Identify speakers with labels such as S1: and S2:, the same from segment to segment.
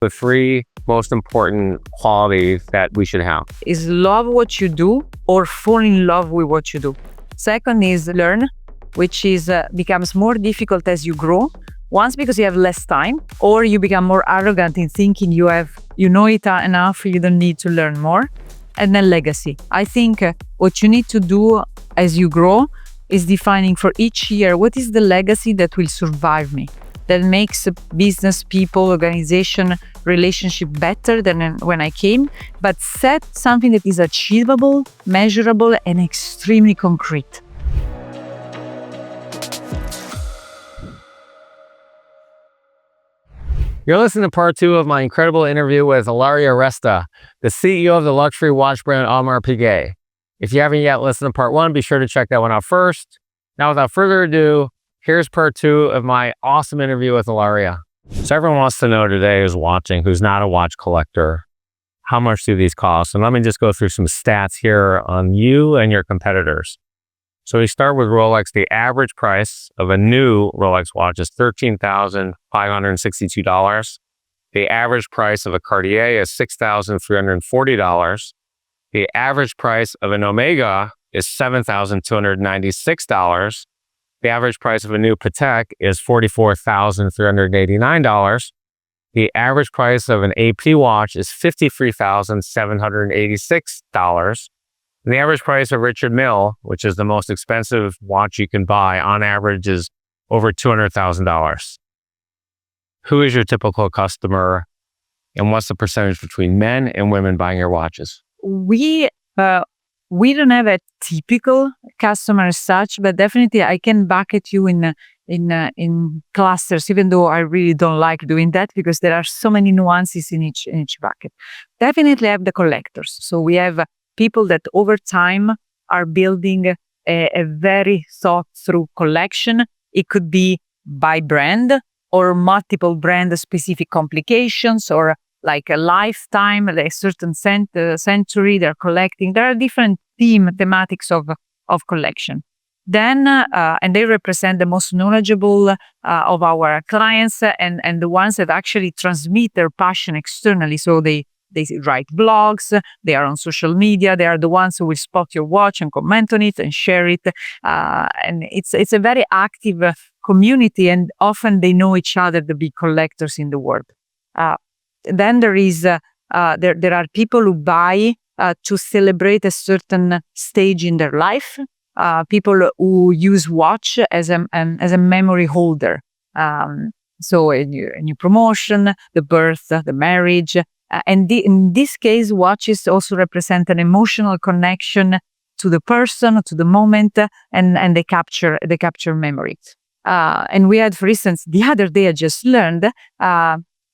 S1: The three most important qualities that we should have
S2: is love what you do or fall in love with what you do. Second is learn, which is becomes more difficult as you grow. Once because you have less time, or you become more arrogant in thinking you know it enough, you don't need to learn more. And then legacy. I think what you need to do as you grow is defining for each year what is the legacy that will survive me, that makes business, people, organization, relationship better than when I came, but set something that is achievable, measurable, and extremely concrete.
S1: You're listening to part 2 of my incredible interview with Ilaria Resta, the CEO of the luxury watch brand Audemars Piguet. If you haven't yet listened to part 1, be sure to check that one out first. Now, without further ado, here's part 2 of my awesome interview with Ilaria. So everyone wants to know today who's watching, who's not a watch collector, how much do these cost? And let me just go through some stats here on you and your competitors. So we start with Rolex. The average price of a new Rolex watch is $13,562. The average price of a Cartier is $6,340. The average price of an Omega is $7,296. The average price of a new Patek is $44,389. The average price of an AP watch is $53,786. And the average price of Richard Mille, which is the most expensive watch you can buy, on average is over $200,000. Who is your typical customer, and what's the percentage between men and women buying your watches?
S2: We don't have a typical customer as such, but definitely I can bucket you in clusters, even though I really don't like doing that because there are so many nuances in each bucket. Definitely have the collectors. So we have people that over time are building a very thought through collection. It could be by brand or multiple brand specific complications, or like a lifetime, like a certain century they're collecting. There are different thematics of collection. Then, and they represent the most knowledgeable of our clients and the ones that actually transmit their passion externally. So they write blogs, they are on social media, they are the ones who will spot your watch and comment on it and share it. And it's a very active community, and often they know each other, the big collectors in the world. Then there are people who buy to celebrate a certain stage in their life. People who use watch as a memory holder. So a new promotion, the birth, the marriage. And in this case, watches also represent an emotional connection to the person, to the moment, and they capture memory. And we had, for instance, the other day I just learned,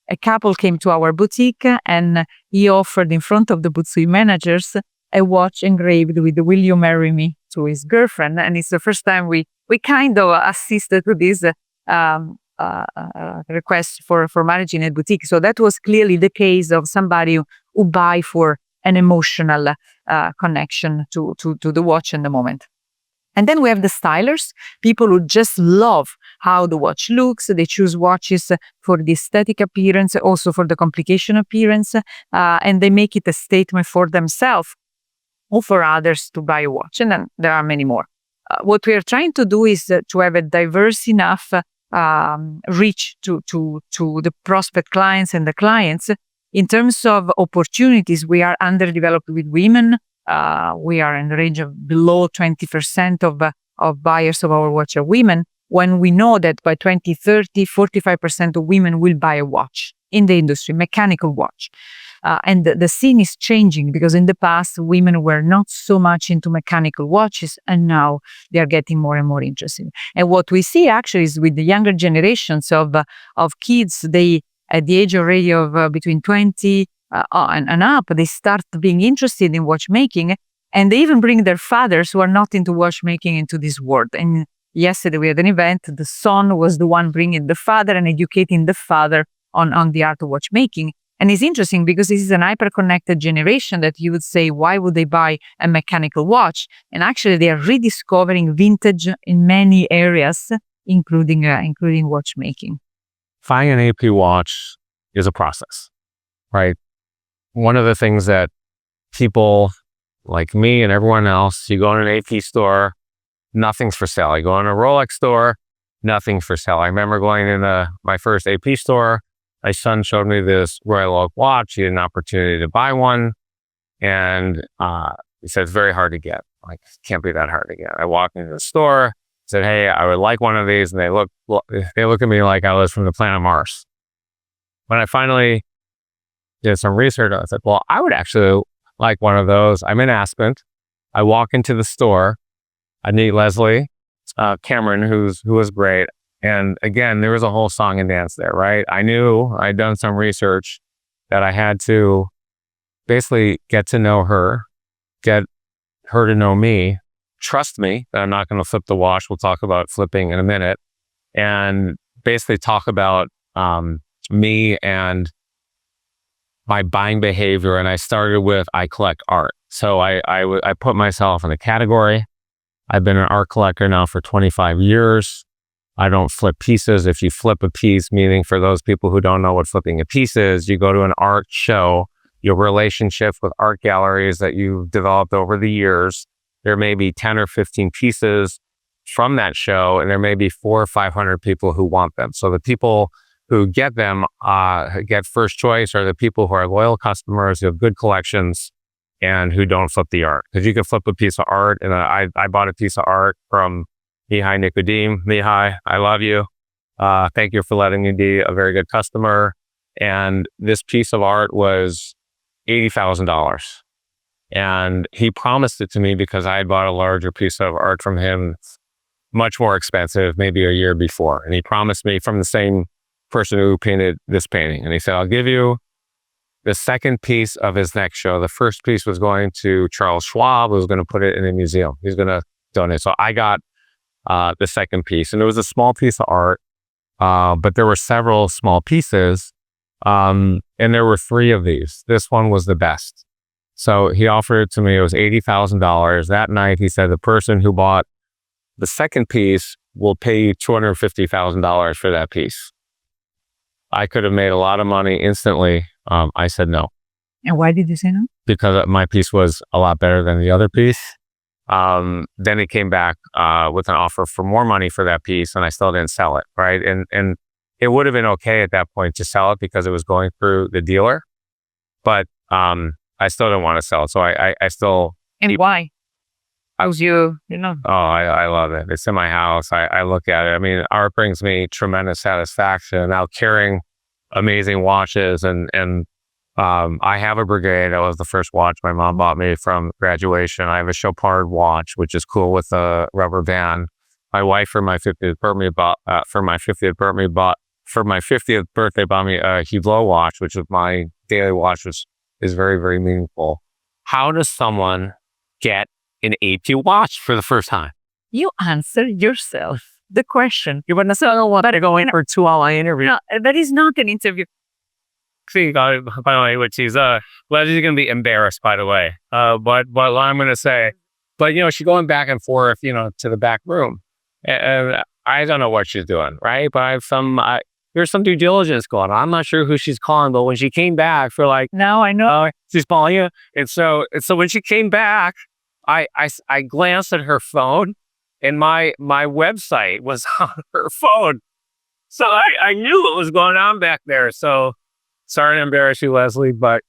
S2: a couple came to our boutique and he offered in front of the boutique managers a watch engraved with "Will you marry me?" to his girlfriend. And it's the first time we kind of assisted to this request for marriage in a boutique. So that was clearly the case of somebody who buy for an emotional connection to the watch and the moment. And then we have the stylers, people who just love how the watch looks. They choose watches for the aesthetic appearance, also for the complication appearance, and they make it a statement for themselves or for others to buy a watch. And then there are many more. What we are trying to do is to have a diverse enough reach to the prospect clients and the clients. In terms of opportunities, we are underdeveloped with women. We are in the range of below 20% of buyers of our watch are women, when we know that by 2030, 45% of women will buy a watch in the industry, mechanical watch. And the scene is changing because in the past, women were not so much into mechanical watches, and now they are getting more and more interested. And what we see actually is with the younger generations of kids, they, at the age already of between 20 and up, they start being interested in watchmaking, and they even bring their fathers who are not into watchmaking into this world. And yesterday we had an event, the son was the one bringing the father and educating the father on the art of watchmaking. And it's interesting because this is an hyper-connected generation that you would say, why would they buy a mechanical watch? And actually they are rediscovering vintage in many areas, including watchmaking.
S1: Buying an AP watch is a process. right? One of the things that people like me and everyone else, you go in an AP store, nothing's for sale. You go in a Rolex store, nothing's for sale. I remember going in my first AP store. My son showed me this Royal Oak watch. He had an opportunity to buy one. And he said, it's very hard to get. Like, it can't be that hard to get. I walked into the store, said, hey, I would like one of these. And they look at me like I was from the planet Mars. When I finally did some research, I said, well, I would actually like one of those. I'm in Aspen. I walk into the store. I meet Leslie Cameron, who was great. And again, there was a whole song and dance there, right? I knew I'd done some research that I had to basically get to know her, get her to know me, trust me that I'm not going to flip the watch. We'll talk about flipping in a minute. And basically talk about me and my buying behavior. And I started with, I collect art. So I put myself in a category. I've been an art collector now for 25 years. I don't flip pieces. If you flip a piece, meaning for those people who don't know what flipping a piece is, you go to an art show, your relationship with art galleries that you've developed over the years, there may be 10 or 15 pieces from that show, and there may be 400 or 500 people who want them. So the people who get them get first choice are the people who are loyal customers, who have good collections, and who don't flip the art. Because you can flip a piece of art, and I bought a piece of art from Mihai Nicodeme. Mihai, I love you. Thank you for letting me be a very good customer. And this piece of art was $80,000. And he promised it to me because I had bought a larger piece of art from him, much more expensive, maybe a year before. And he promised me from the same person who painted this painting. And he said, I'll give you the second piece of his next show. The first piece was going to Charles Schwab, who was going to put it in a museum. He's going to donate. So I got the second piece, and it was a small piece of art, but there were several small pieces, and there were 3 of these. This one was the best. So he offered it to me. It was $80,000. That night, he said, the person who bought the second piece will pay you $250,000 for that piece. I could have made a lot of money instantly. I said no.
S2: And why did you say no?
S1: Because my piece was a lot better than the other piece. Then he came back with an offer for more money for that piece, and I still didn't sell it, right? And it would have been okay at that point to sell it because it was going through the dealer, but I still didn't want to sell it. So I still...
S2: And why? How's you know?
S1: Oh, I love it. It's in my house. I look at it. I mean, art brings me tremendous satisfaction. Now carrying amazing watches and I have a Breguet. That was the first watch my mom bought me from graduation. I have a Chopard watch, which is cool with a rubber band. My wife for my 50th birthday bought me a Hublot watch, which is my daily watch, which is very, very meaningful. How does someone get an AP watch for the first time?
S2: You answer yourself the question.
S1: You wouldn't say, I don't want to go in for a 2-hour interview.
S2: No, that is not an interview.
S1: See, by the way, which he's Leslie's gonna be embarrassed, by the way. But what I'm gonna say, but she's going back and forth, to the back room, and I don't know what she's doing, right? But there's some due diligence going on. I'm not sure who she's calling, but when she came back, for like,
S2: now I know
S1: she's calling you, and so when she came back, I glanced at her phone, and my website was on her phone, so I knew what was going on back there. So. Sorry to embarrass you, Leslie, but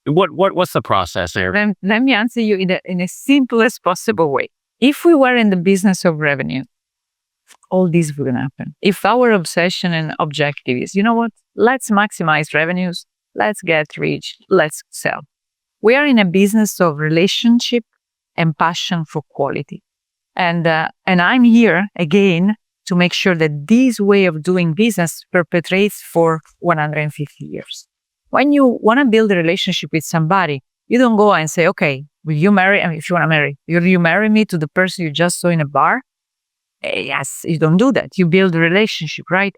S1: what's the process there?
S2: Let me answer you in the simplest possible way. If we were in the business of revenue, all this wouldn't happen. If our obsession and objective is, you know what, let's maximize revenues, let's get rich, let's sell. We are in a business of relationship and passion for quality. And I'm here again to make sure that this way of doing business perpetuates for 150 years. When you want to build a relationship with somebody, you don't go and say, okay, will you marry, if you want to marry, will you marry me to the person you just saw in a bar? Yes, you don't do that. You build a relationship, right?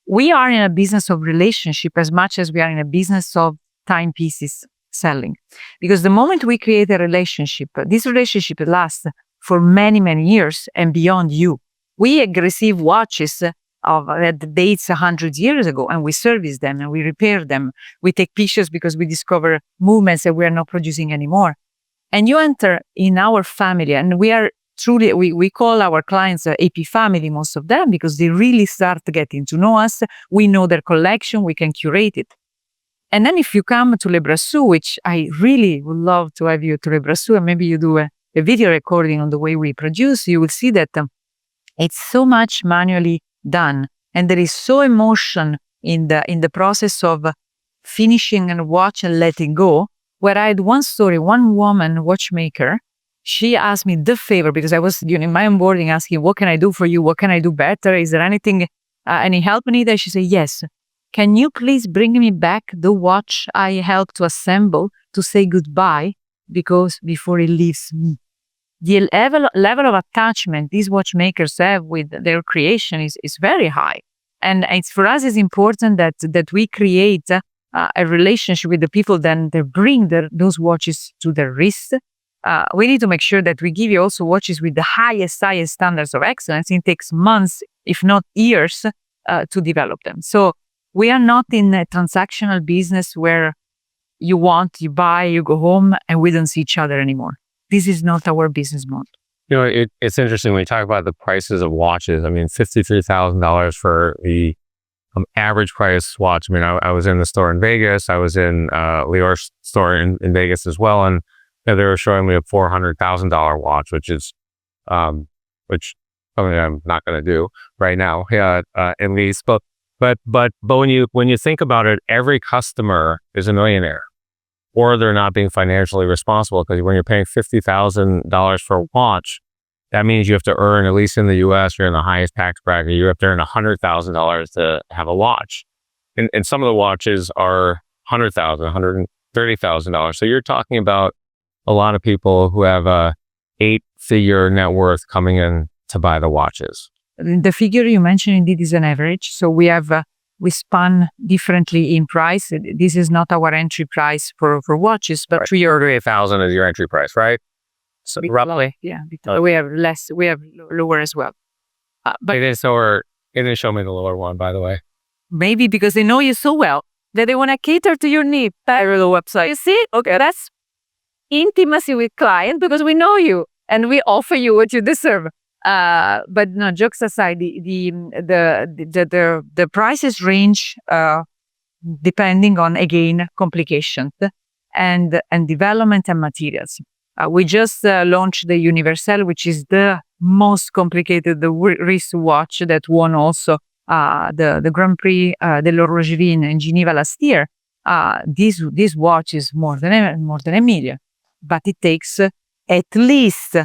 S2: We are in a business of relationship as much as we are in a business of timepieces selling. Because the moment we create a relationship, this relationship lasts for many, many years and beyond you. We receive watches that dates 100 years ago, and we service them and we repair them. We take pictures because we discover movements that we are not producing anymore. And you enter in our family, and we are truly, we call our clients AP family, most of them, because they really start getting to know us. We know their collection, we can curate it. And then if you come to Le Brassus, which I really would love to have you to Le Brassus, and maybe you do a video recording on the way we produce, you will see that it's so much manually done. And there is so emotion in the process of finishing a watch and letting go. Where I had one story, one woman watchmaker, she asked me the favor, because I was in my onboarding asking, what can I do for you? What can I do better? Is there anything, any help needed? She said, yes. Can you please bring me back the watch I helped to assemble to say goodbye because before it leaves me? The level of attachment these watchmakers have with their creation is very high. And it's, for us, it's important that we create a relationship with the people that they bring those watches to their wrist. We need to make sure that we give you also watches with the highest standards of excellence. It takes months, if not years, to develop them. So we are not in a transactional business where you buy, you go home, and we don't see each other anymore. This is not our business model.
S1: You know, it's interesting when you talk about the prices of watches. I mean, $53,000 for the average price watch. I mean, I was in the store in Vegas. I was in Lior's store in Vegas as well, and they were showing me a $400,000 watch, which something I'm not going to do right now, at least. But when you think about it, every customer is a millionaire, or they're not being financially responsible, because when you're paying $50,000 for a watch, that means you have to earn, at least in the US, you're in the highest tax bracket, you have to earn $100,000 to have a watch. And some of the watches are $100,000, $130,000. So you're talking about a lot of people who have a 8-figure net worth coming in to buy the watches.
S2: The figure you mentioned indeed is an average. So we span differently in price. This is not our entry price for watches, but
S1: $38,000 is your entry price, right? So roughly,
S2: yeah. We have less. We have lower as well. But
S1: it didn't show me the lower one, by the way.
S2: Maybe because they know you so well that they want to cater to your need. Better the website. You see? Okay, that's intimacy with client, because we know you and we offer you what you deserve. But no, jokes aside, the prices range depending on, again, complications and development and materials. We just launched the Universal, which is the most complicated wrist watch that won also the Grand Prix de l'Horlogerie in Geneva last year. This watch is more than a million, but it takes at least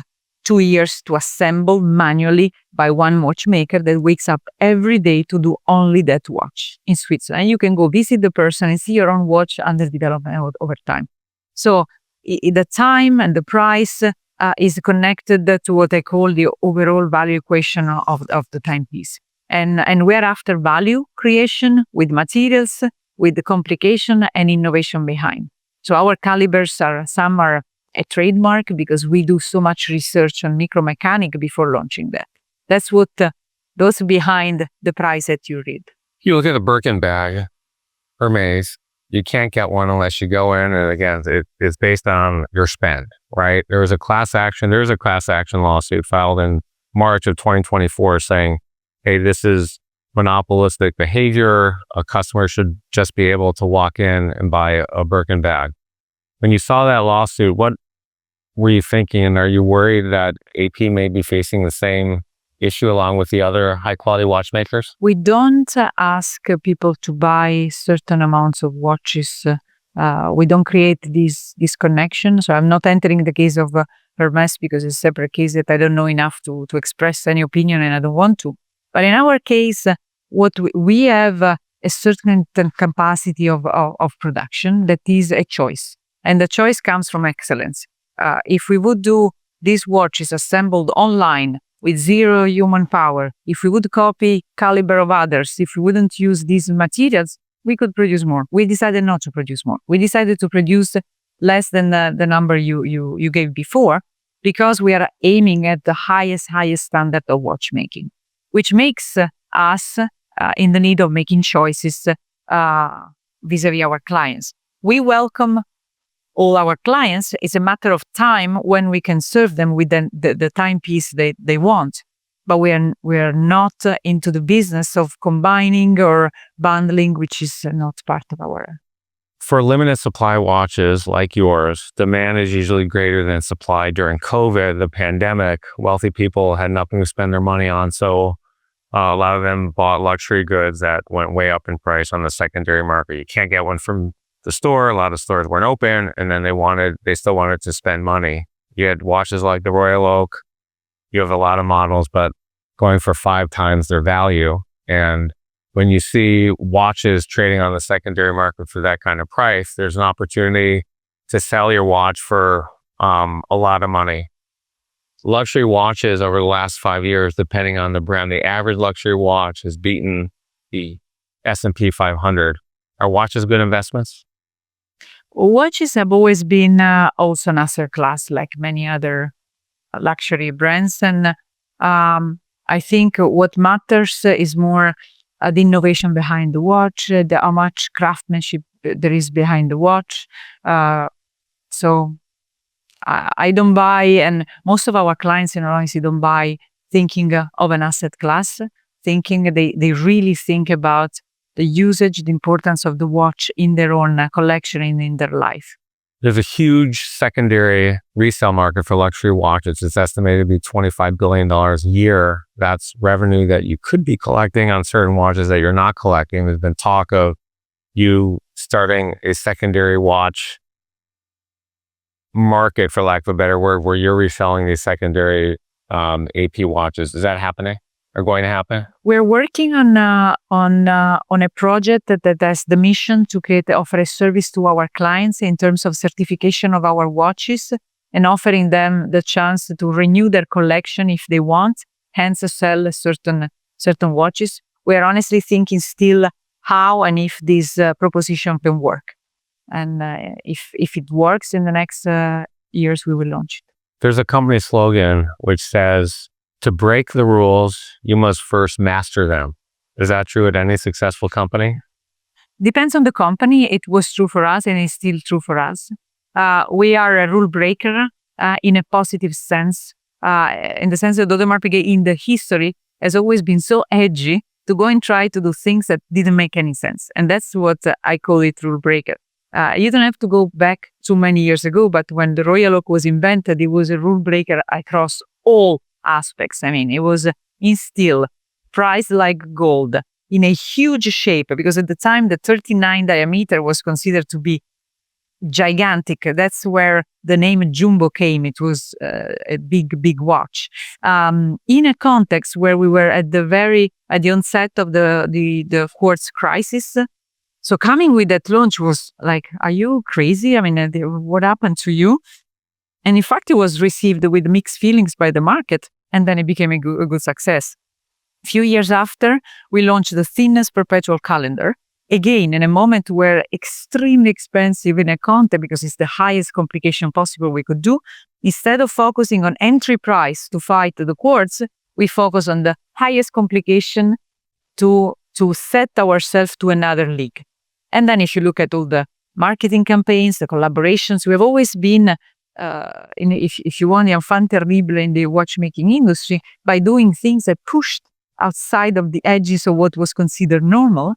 S2: 2 years to assemble manually by one watchmaker that wakes up every day to do only that watch in Switzerland. And you can go visit the person and see your own watch under development over time. So the time and the price is connected to what I call the overall value equation of the timepiece. And we're after value creation with materials, with the complication and innovation behind. So our calibers some are a trademark because we do so much research on micromechanic before launching that. That's what those behind the price that you read.
S1: You look at the Birkin bag, Hermes, you can't get one unless you go in, and again, it's based on your spend, right? There's a class action lawsuit filed in March of 2024 saying, hey, this is monopolistic behavior. A customer should just be able to walk in and buy a Birkin bag. When you saw that lawsuit, what were you thinking? Are you worried that AP may be facing the same issue along with the other high-quality watchmakers?
S2: We don't ask people to buy certain amounts of watches. We don't create this connection. So I'm not entering the case of Hermes because it's a separate case that I don't know enough to express any opinion, and I don't want to. But in our case, what we have a certain capacity of production that is a choice. And the choice comes from excellence. If we would do these watches assembled online with zero human power, if we would copy caliber of others, if we wouldn't use these materials, we could produce more. We decided not to produce more. We decided to produce less than the number you gave before, because we are aiming at the highest standard of watchmaking, which makes us in the need of making choices vis-a-vis our clients. We welcome all our clients. It's a matter of time when we can serve them with the timepiece they want. But we are not into the business of combining or bundling, which is not part of our.
S1: For limited supply watches like yours, demand is usually greater than supply. During COVID, the pandemic, wealthy people had nothing to spend their money on. So a lot of them bought luxury goods that went way up in price on the secondary market. You can't get one from the store. A lot of stores weren't open, and then they still wanted to spend money. You had watches like the Royal Oak. You have a lot of models, but going for 5 times their value. And when you see watches trading on the secondary market for that kind of price, there's an opportunity to sell your watch for a lot of money. Luxury watches over the last 5 years, depending on the brand, the average luxury watch has beaten the S&P 500. Are watches good investments?
S2: Watches have always been also an asset class like many other luxury brands. And I think what matters is more the innovation behind the watch, how much craftsmanship there is behind the watch. So I don't buy, and most of our clients in honesty don't buy thinking of an asset class, thinking they really think about the usage, the importance of the watch in their own collection and in their life.
S1: There's a huge secondary resale market for luxury watches. It's estimated to be $25 billion a year. That's revenue that you could be collecting on certain watches that you're not collecting. There's been talk of you starting a secondary watch market, for lack of a better word, where you're reselling these secondary AP watches. Is that happening or going to happen?
S2: We're working on a project that has the mission to offer a service to our clients in terms of certification of our watches and offering them the chance to renew their collection if they want, hence sell certain watches. We're honestly thinking still how and if this proposition can work. And if it works in the next years, we will launch it.
S1: There's a company slogan which says, to break the rules, you must first master them. Is that true at any successful company?
S2: Depends on the company. It was true for us and it's still true for us. We are a rule breaker in a positive sense, in the sense that Audemars Piguet in the history has always been so edgy to go and try to do things that didn't make any sense. And that's what I call it, rule breaker. You don't have to go back too many years ago, but when the Royal Oak was invented, it was a rule breaker across all aspects. I mean, it was in steel, priced like gold, in a huge shape, because at the time the 39 diameter was considered to be gigantic. That's where the name Jumbo came. It was a big watch. In a context where we were at the onset of the quartz crisis. So coming with that launch was like, are you crazy? I mean, what happened to you? And in fact, it was received with mixed feelings by the market, and then it became a good success. A few years after, we launched the thinnest perpetual calendar, again, in a moment where extremely expensive in a context, because it's the highest complication possible we could do. Instead of focusing on entry price to fight the quartz, we focus on the highest complication to set ourselves to another league. And then if you look at all the marketing campaigns, the collaborations, we have always been if you want, the enfant terrible in the watchmaking industry by doing things that pushed outside of the edges of what was considered normal.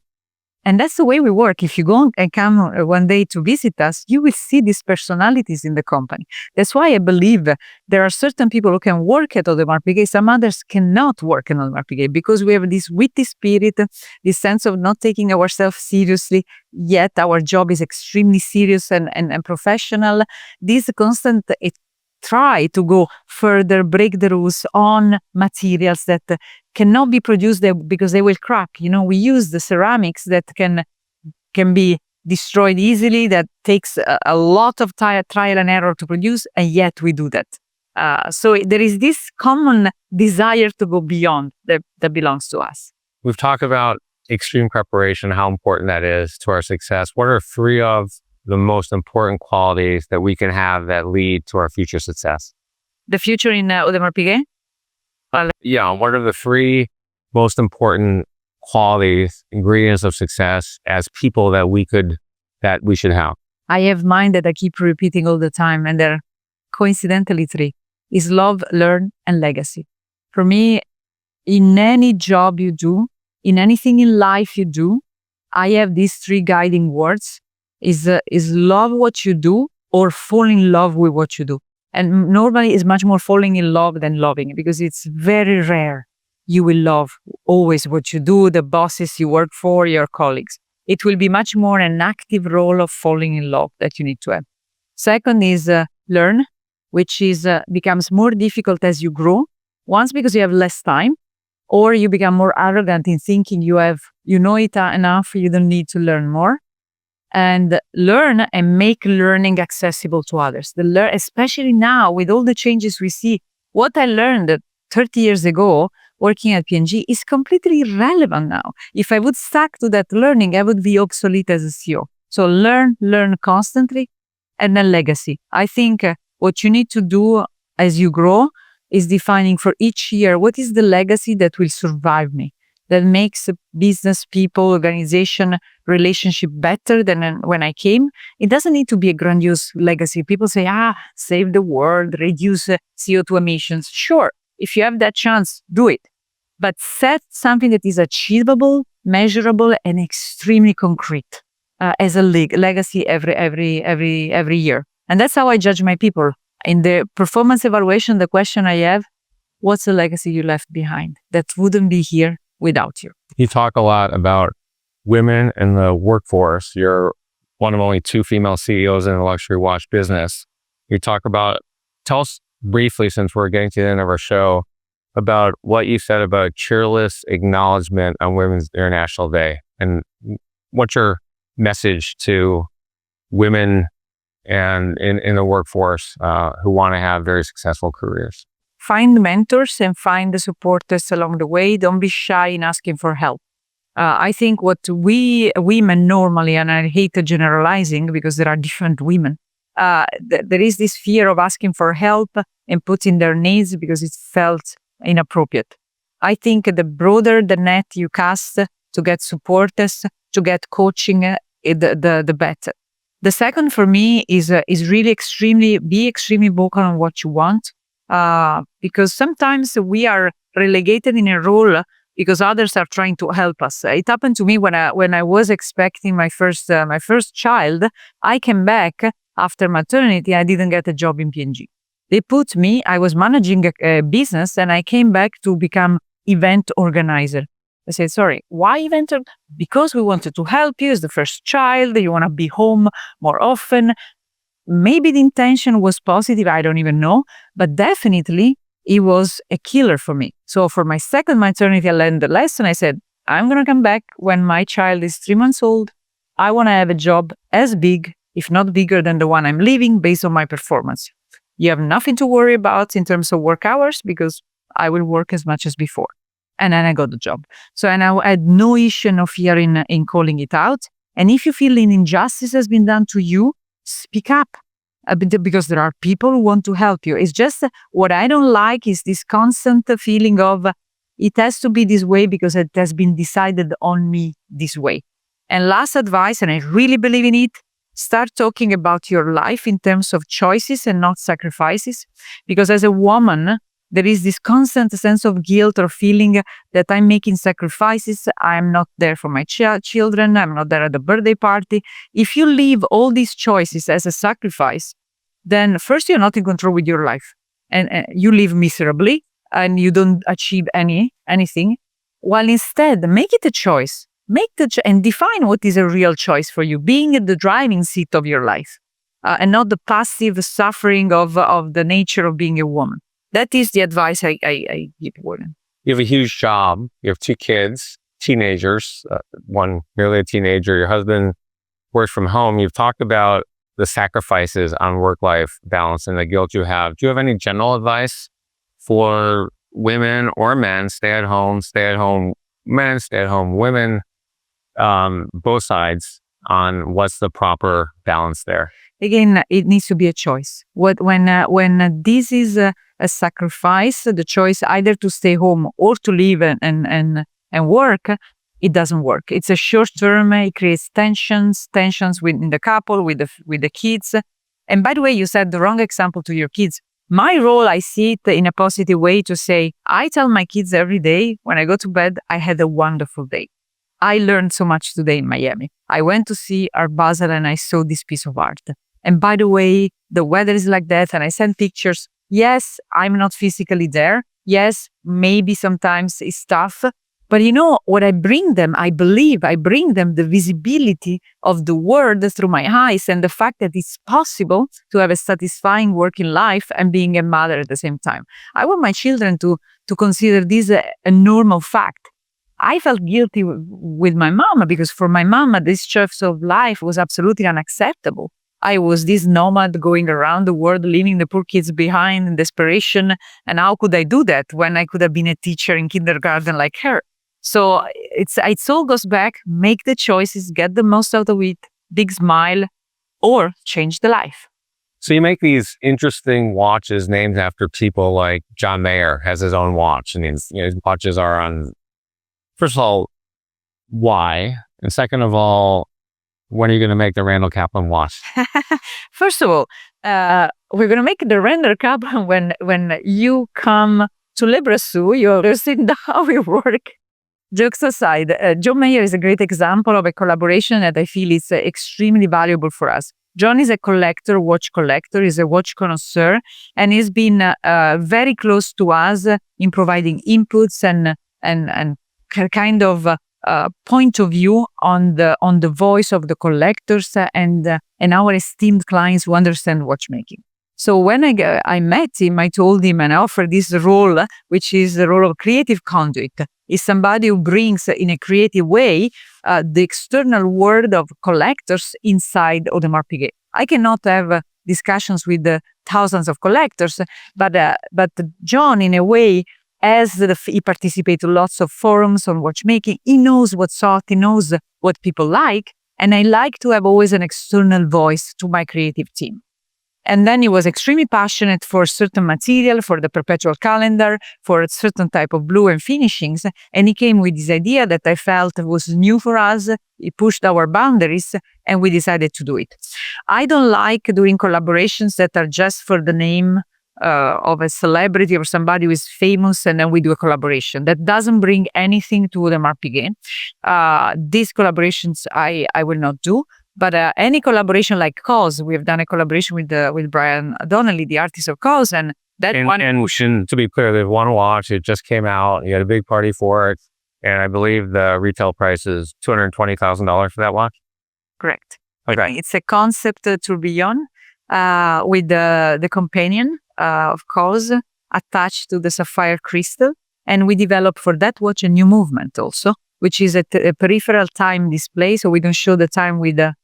S2: And that's the way we work. If you go and come one day to visit us, you will see these personalities in the company. That's why I believe there are certain people who can work at Audemars Piguet, some others cannot work at Audemars Piguet, because we have this witty spirit, this sense of not taking ourselves seriously, yet our job is extremely serious and professional. This constant try to go further, break the rules on materials that cannot be produced there because they will crack. You know, we use the ceramics that can be destroyed easily, that takes a lot of trial and error to produce, and yet we do that. So there is this common desire to go beyond that belongs to us.
S1: We've talked about extreme preparation, how important that is to our success. What are 3 of the most important qualities that we can have that lead to our future success?
S2: The future in Audemars Piguet?
S1: Yeah, what are the 3 most important qualities, ingredients of success as people that we should have?
S2: I have mine that I keep repeating all the time, and they're coincidentally three, is love, learn, and legacy. For me, in any job you do, in anything in life you do, I have these three guiding words, is love what you do or fall in love with what you do. And normally it's much more falling in love than loving, because it's very rare you will love always what you do, the bosses you work for, your colleagues. It will be much more an active role of falling in love that you need to have. Second is learn, which is becomes more difficult as you grow. Once because you have less time, or you become more arrogant in thinking you know it enough, you don't need to learn more. And learn and make learning accessible to others. Especially now with all the changes we see, what I learned 30 years ago working at P&G is completely irrelevant now. If I would stuck to that learning, I would be obsolete as a CEO. So learn constantly, and then legacy. I think what you need to do as you grow is defining for each year, what is the legacy that will survive me, that makes business, people, organization, relationship better than when I came. It doesn't need to be a grandiose legacy. People say, save the world, reduce CO2 emissions. Sure, if you have that chance, do it. But set something that is achievable, measurable, and extremely concrete as a legacy every year. And that's how I judge my people. In the performance evaluation, the question I have, what's the legacy you left behind that wouldn't be here without you?
S1: You talk a lot about women in the workforce. You're one of only 2 female CEOs in the luxury watch business. Tell us briefly, since we're getting to the end of our show, about what you said about cheerless acknowledgement on Women's International Day, and what's your message to women and in the workforce who want to have very successful careers?
S2: Find mentors and find the supporters along the way. Don't be shy in asking for help. I think what we women normally, and I hate generalizing because there are different women, there is this fear of asking for help and putting their needs because it felt inappropriate. I think the broader the net you cast to get supporters, to get coaching, the better. The second for me is really be extremely vocal on what you want, because sometimes we are relegated in a role because others are trying to help us. It happened to me when I was expecting my first child. I came back after maternity. I didn't get a job in P&G. I was managing a business, and I came back to become event organizer. I said, sorry, why event? Because we wanted to help you as the first child. You want to be home more often. Maybe the intention was positive. I don't even know. But definitely it was a killer for me. So for my second maternity, I learned the lesson. I said, I'm going to come back when my child is 3 months old. I want to have a job as big, if not bigger than the one I'm leaving based on my performance. You have nothing to worry about in terms of work hours because I will work as much as before. And then I got the job. So, and I had no issue, no fear in calling it out. And if you feel an injustice has been done to you, speak up. Because there are people who want to help you. It's just what I don't like is this constant feeling of it has to be this way because it has been decided on me this way. And last advice, and I really believe in it, start talking about your life in terms of choices and not sacrifices. Because as a woman, there is this constant sense of guilt or feeling that I'm making sacrifices. I'm not there for my children. I'm not there at the birthday party. If you leave all these choices as a sacrifice, then first you're not in control with your life. And you live miserably and you don't achieve anything. While instead, make it a choice. And define what is a real choice for you, being in the driving seat of your life and not the passive suffering of the nature of being a woman. That is the advice I give women.
S1: You have a huge job. You have 2 kids, teenagers, one nearly a teenager. Your husband works from home. You've talked about the sacrifices on work-life balance and the guilt you have. Do you have any general advice for women or men, stay-at-home men, stay-at-home women, both sides, on what's the proper balance there?
S2: Again, it needs to be a choice. When this is a sacrifice, the choice either to stay home or to leave and work, it doesn't work. It's a short term. It creates tensions within the couple, with the kids. And by the way, you said the wrong example to your kids. My role, I see it in a positive way to say, I tell my kids every day when I go to bed, I had a wonderful day. I learned so much today in Miami. I went to see Art Basel and I saw this piece of art. And by the way, the weather is like that. And I send pictures. Yes, I'm not physically there. Yes, maybe sometimes it's tough. But you know what I bring them? I believe I bring them the visibility of the world through my eyes and the fact that it's possible to have a satisfying working life and being a mother at the same time. I want my children to consider this a normal fact. I felt guilty with my mama because for my mama, this choice of life was absolutely unacceptable. I was this nomad going around the world, leaving the poor kids behind in desperation. And how could I do that when I could have been a teacher in kindergarten like her? So it all goes back, make the choices, get the most out of it, big smile, or change the life.
S1: So you make these interesting watches named after people like John Mayer has his own watch. And his watches are on, first of all, why? And second of all, when are you going to make the Randall Kaplan watch?
S2: First of all, we're going to make the Randall Kaplan when you come to Lebrasu, you'll see how we work. Jokes aside, John Mayer is a great example of a collaboration that I feel is extremely valuable for us. John is a collector, watch collector, he's a watch connoisseur, and he's been very close to us in providing inputs and kind of point of view on the voice of the collectors and our esteemed clients who understand watchmaking. So when I met him, I told him and I offered this role, which is the role of creative conduit. Is somebody who brings in a creative way the external world of collectors inside Audemars Piguet. I cannot have discussions with thousands of collectors, but John, in a way, he participates in lots of forums on watchmaking. He knows what's hot, he knows what people like, and I like to have always an external voice to my creative team. And then he was extremely passionate for certain material, for the perpetual calendar, for a certain type of blue and finishings. And he came with this idea that I felt was new for us. He pushed our boundaries and we decided to do it. I don't like doing collaborations that are just for the name of a celebrity or somebody who is famous and then we do a collaboration. That doesn't bring anything to Audemars Piguet. These collaborations I will not do. But any collaboration like COS, we've done a collaboration with Brian Donnelly, the artist of COS, and
S1: to be clear, there's one watch. It just came out. You had a big party for it, and I believe the retail price is $220,000 for that watch.
S2: Correct.
S1: Okay.
S2: It's a concept tourbillon with the companion of COS attached to the sapphire crystal, and we developed for that watch a new movement also, which is a peripheral time display. So we don't show the time with the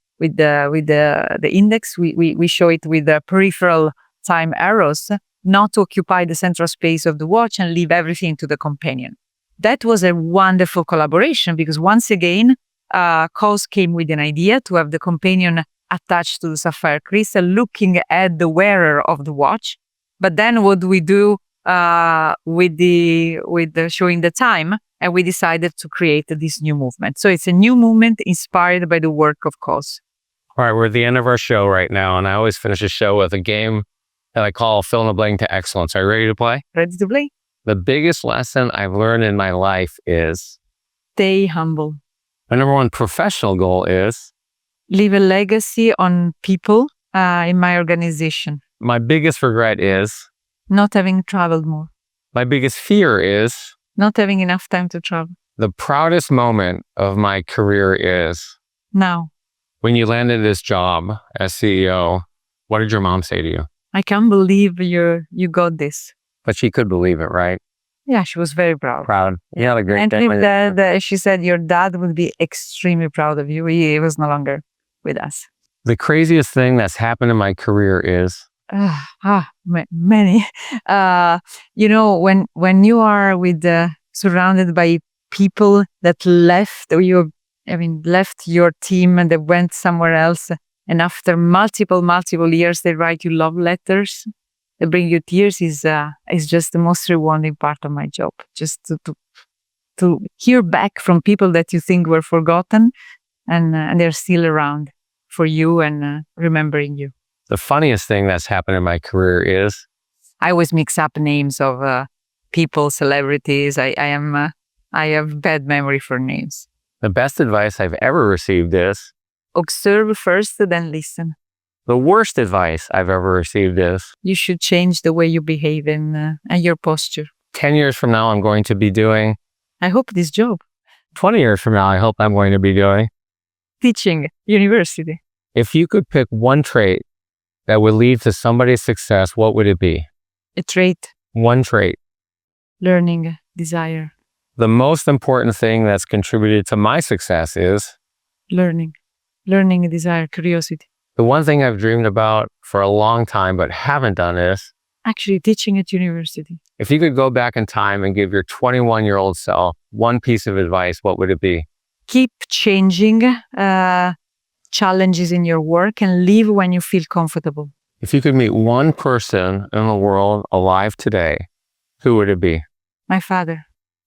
S2: index. We show it with the peripheral time arrows, not to occupy the central space of the watch and leave everything to the companion. That was a wonderful collaboration because once again, COS came with an idea to have the companion attached to the sapphire crystal, looking at the wearer of the watch. But then what do we do with the showing the time? And we decided to create this new movement. So it's a new movement inspired by the work of COS.
S1: All right, we're at the end of our show right now, and I always finish a show with a game that I call Fill in the Blank to Excellence. Are you ready to play?
S2: Ready to play?
S1: The biggest lesson I've learned in my life is?
S2: Stay humble.
S1: My number one professional goal is?
S2: Leave a legacy on people in my organization.
S1: My biggest regret is?
S2: Not having traveled more.
S1: My biggest fear is?
S2: Not having enough time to travel.
S1: The proudest moment of my career is?
S2: Now.
S1: When you landed this job as CEO, what did your mom say to you?
S2: I can't believe you got this.
S1: But she could believe it, right?
S2: Yeah, she was very proud.
S1: Proud. You had a great
S2: day. And she said, your dad would be extremely proud of you. He was no longer with us.
S1: The craziest thing that's happened in my career is?
S2: Many. When you are surrounded by people that left your team and they went somewhere else, and after multiple years they write you love letters, they bring you tears, is just the most rewarding part of my job. Just to to hear back from people that you think were forgotten, and they're still around for you and remembering you.
S1: The funniest thing that's happened in my career is
S2: I always mix up names of people, celebrities. I have bad memory for names.
S1: the best advice I've ever received is
S2: Observe first, then listen.
S1: the worst advice I've ever received is
S2: You should change the way you behave and your posture.
S1: 10 years from now, I'm going to be doing.
S2: I hope this job,
S1: 20 years from now, I hope I'm going to be doing.
S2: teaching, university.
S1: If you could pick one trait that would lead to somebody's success, what would it be?
S2: A trait,
S1: One trait.
S2: learning, desire,
S1: The most important thing that's contributed to my success is
S2: learning, desire, curiosity.
S1: the one thing I've dreamed about for a long time but haven't done is
S2: Actually, teaching at university.
S1: if you could go back in time and give your 21-year-old self one piece of advice, what would it be?
S2: Keep changing challenges in your work and leave when you feel comfortable.
S1: If you could meet one person in the world alive today, who would it be?
S2: My father.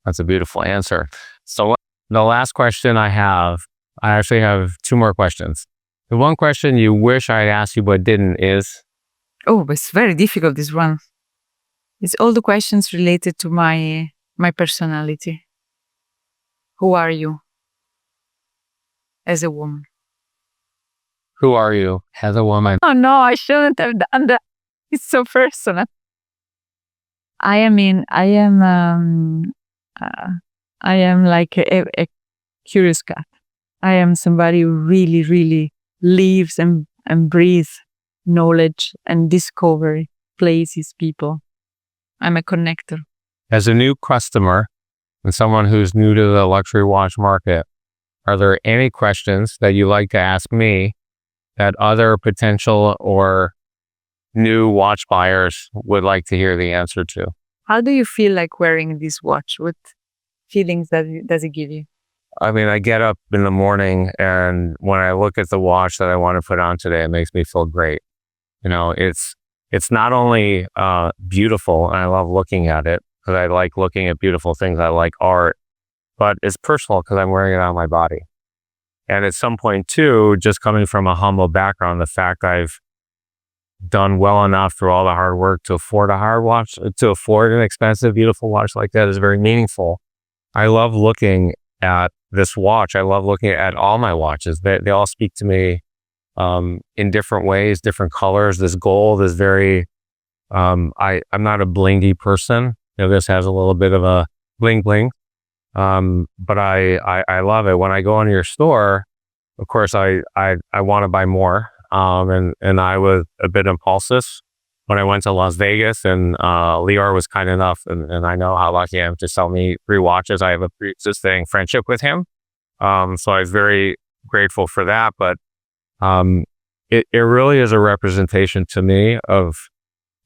S1: That's a beautiful answer. So the last question I actually have two more questions. The one question you wish I'd asked you but didn't is,
S2: Oh, it's very difficult, this one. It's all the questions related to my personality. Who are you as a woman?
S1: who are you as a woman?
S2: Oh no, I shouldn't have done that. It's so personal. I am like a curious cat. I am somebody who really, really lives and breathes knowledge and discovery, places, people. I'm a connector.
S1: As a new customer and someone who's new to the luxury watch market, are there any questions that you like to ask me that other potential or new watch buyers would like to hear the answer to?
S2: How do you feel like wearing this watch? What feelings does it give you?
S1: I mean, I get up in the morning and when I look at the watch that I want to put on today, it makes me feel great. You know, it's not only beautiful and I love looking at it because I like looking at beautiful things. I like art, but it's personal because I'm wearing it on my body. And at some point too, just coming from a humble background, the fact I've done well enough through all the hard work to afford an expensive, beautiful watch like that is very meaningful. I love looking at this watch. I love looking at all my watches. They all speak to me in different ways, different colors. This gold is very, I'm not a blingy person. You know, this has a little bit of a bling bling. But I love it. When I go into your store, of course, I want to buy more. And I was a bit impulsive when I went to Las Vegas, and Lior was kind enough, and I know how lucky I am to sell me 3 watches. I have a pre-existing friendship with him. So I was very grateful for that. But it really is a representation to me of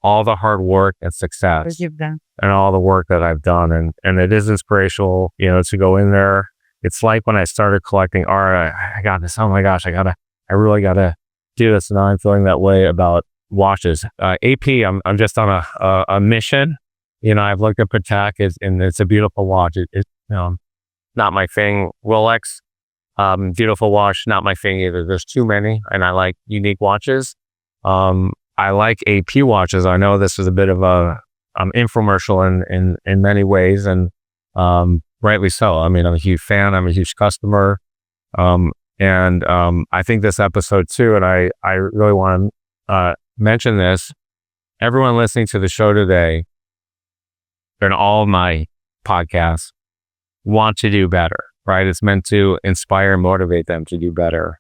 S1: all the hard work and success
S2: You've done.
S1: and all the work that I've done. And it is inspirational, you know, to go in there. It's like when I started collecting art, I got this, oh my gosh, I really gotta do this. And now I'm feeling that way about watches. AP, I'm just on a mission. You know, I've looked at Patek and it's a beautiful watch. It's not my thing. Rolex, beautiful watch, not my thing either. There's too many, and I like unique watches. I like AP watches. I know this is a bit of a infomercial in many ways, and rightly so. I mean, I'm a huge fan. I'm a huge customer. And I think this episode too, and I really want to mention this. Everyone listening to the show today and all of my podcasts want to do better, right? It's meant to inspire and motivate them to do better.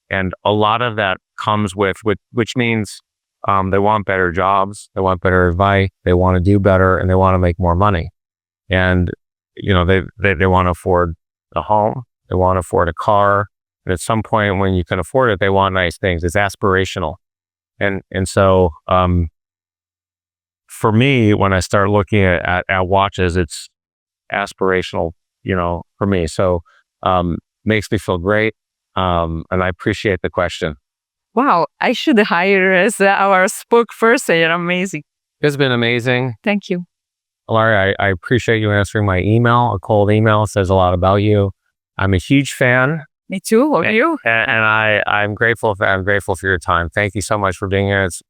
S1: And a lot of that comes with which means they want better jobs, they want better advice, they want to do better, and they want to make more money. And, you know, they want to afford a home, they want to afford a car. And at some point when you can afford it, they want nice things. It's aspirational. And so for me, when I start looking at watches, it's aspirational, you know, for me. So makes me feel great. And I appreciate the question.
S2: Wow, I should hire as our spokesperson. You're amazing.
S1: It's been amazing.
S2: Thank you.
S1: Ilaria, I appreciate you answering my email. A cold email says a lot about you. I'm a huge fan.
S2: Me too. Of you.
S1: And I'm grateful for your time. Thank you so much for being here. It's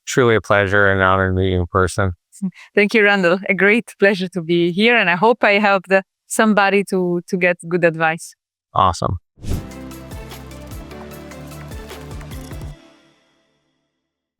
S1: truly a pleasure and an honor to meet you in person.
S2: Thank you, Randall. A great pleasure to be here, and I hope I helped somebody to get good advice.
S1: Awesome.